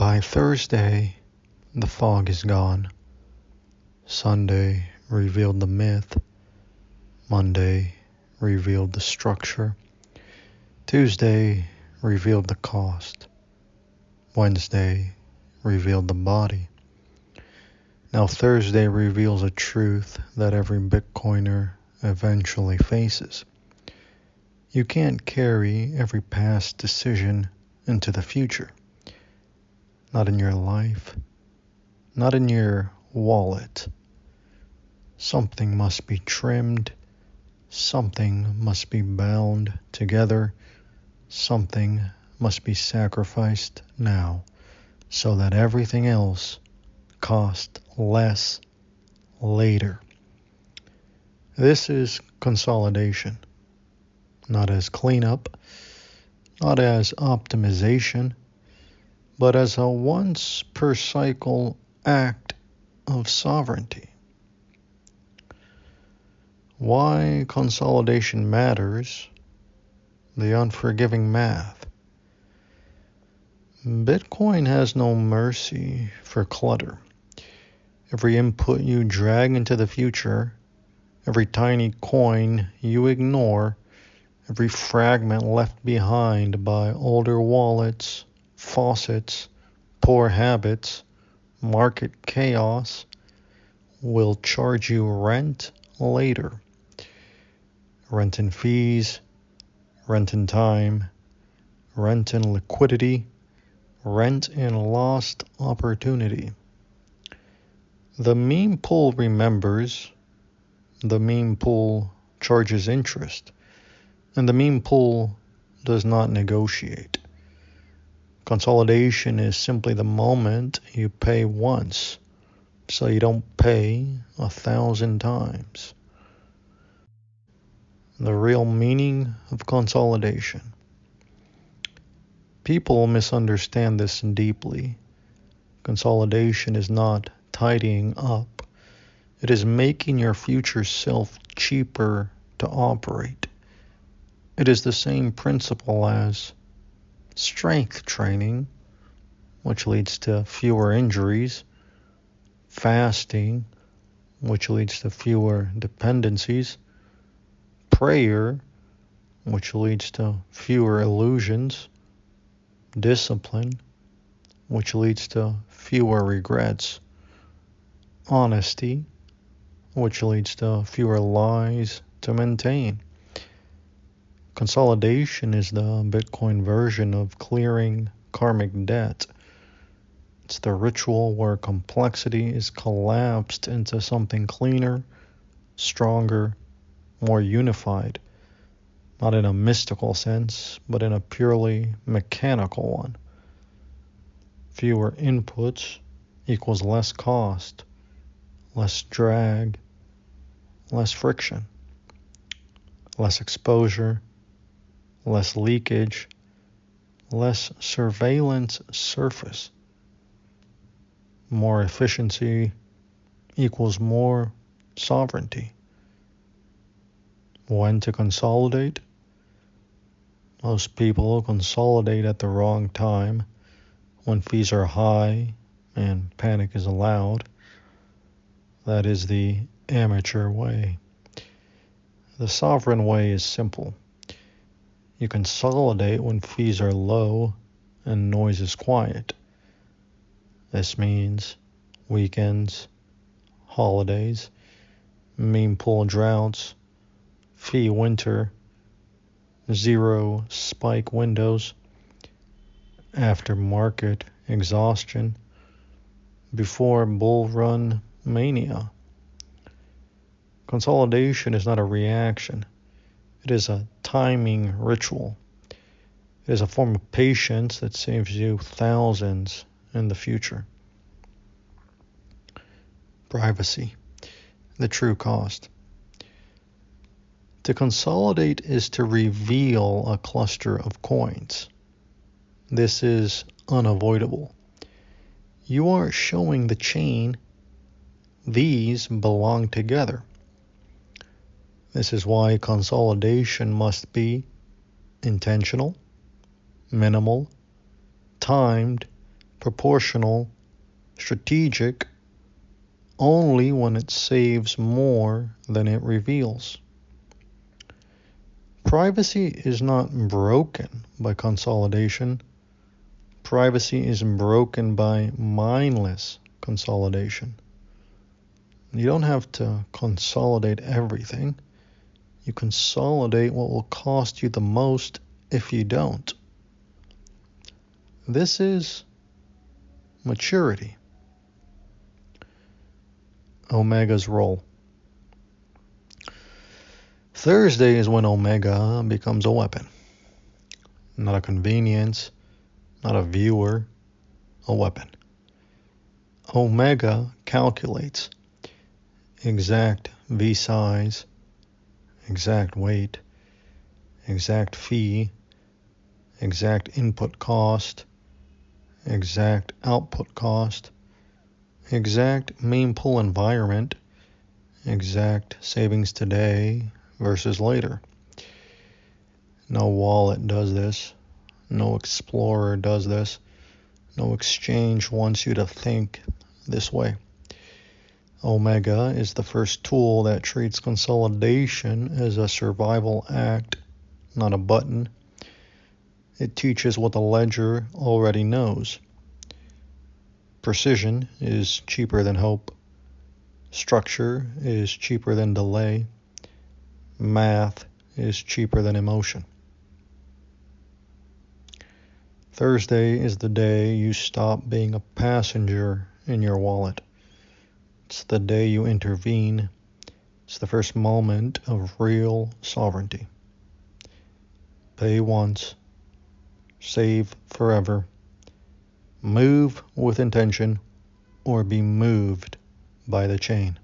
By Thursday, the fog is gone. Sunday revealed the myth. Monday revealed the structure. Tuesday revealed the cost. Wednesday revealed the body. Now Thursday reveals a truth that every Bitcoiner eventually faces. You can't carry every past decision into the future. Not in your life, not in your wallet. Something must be trimmed, something must be bound together, something must be sacrificed now, so that everything else costs less later. This is consolidation, not as cleanup, not as optimization, but as a once per cycle act of sovereignty. Why consolidation matters, the unforgiving math. Bitcoin has no mercy for clutter. Every input you drag into the future, every tiny coin you ignore, every fragment left behind by older wallets, faucets, poor habits, market chaos, will charge you rent later. Rent in fees, rent in time, rent in liquidity, rent in lost opportunity. The meme pool remembers, the meme pool charges interest, and the meme pool does not negotiate. Consolidation is simply the moment you pay once, so you don't pay 1,000 times. The real meaning of consolidation. People misunderstand this deeply. Consolidation is not tidying up. It is making your future self cheaper to operate. It is the same principle as strength training, which leads to fewer injuries, fasting, which leads to fewer dependencies, prayer, which leads to fewer illusions, discipline, which leads to fewer regrets, honesty, which leads to fewer lies to maintain. Consolidation is the Bitcoin version of clearing karmic debt. It's the ritual where complexity is collapsed into something cleaner, stronger, more unified, not in a mystical sense, but in a purely mechanical one. Fewer inputs equals less cost, less drag, less friction, less exposure, less leakage, less surveillance surface. More efficiency equals more sovereignty. When to consolidate? Most people consolidate at the wrong time, when fees are high and panic is allowed. That is the amateur way. The sovereign way is simple. You consolidate when fees are low and noise is quiet. This means weekends, holidays, meme pool droughts, fee winter, zero spike windows, after market exhaustion, before bull run mania. Consolidation is not a reaction. It is a timing ritual. It is a form of patience that saves you thousands in the future. Privacy, the true cost. To consolidate is to reveal a cluster of coins. This is unavoidable. You are showing the chain these belong together. This is why consolidation must be intentional, minimal, timed, proportional, strategic, only when it saves more than it reveals. Privacy is not broken by consolidation. Privacy is broken by mindless consolidation. You don't have to consolidate everything. You consolidate what will cost you the most if you don't. This is maturity. Omega's role. Thursday is when Omega becomes a weapon. Not a convenience, not a viewer, a weapon. Omega calculates exact V size, exact weight, exact fee, exact input cost, exact output cost, exact main pool environment, exact savings today versus later. No wallet does this. No explorer does this. No exchange wants you to think this way. Omega is the first tool that treats consolidation as a survival act, not a button. It teaches what the ledger already knows. Precision is cheaper than hope. Structure is cheaper than delay. Math is cheaper than emotion. Thursday is the day you stop being a passenger in your wallet. It's the day you intervene. It's the first moment of real sovereignty. Pay once, save forever, move with intention, or be moved by the chain.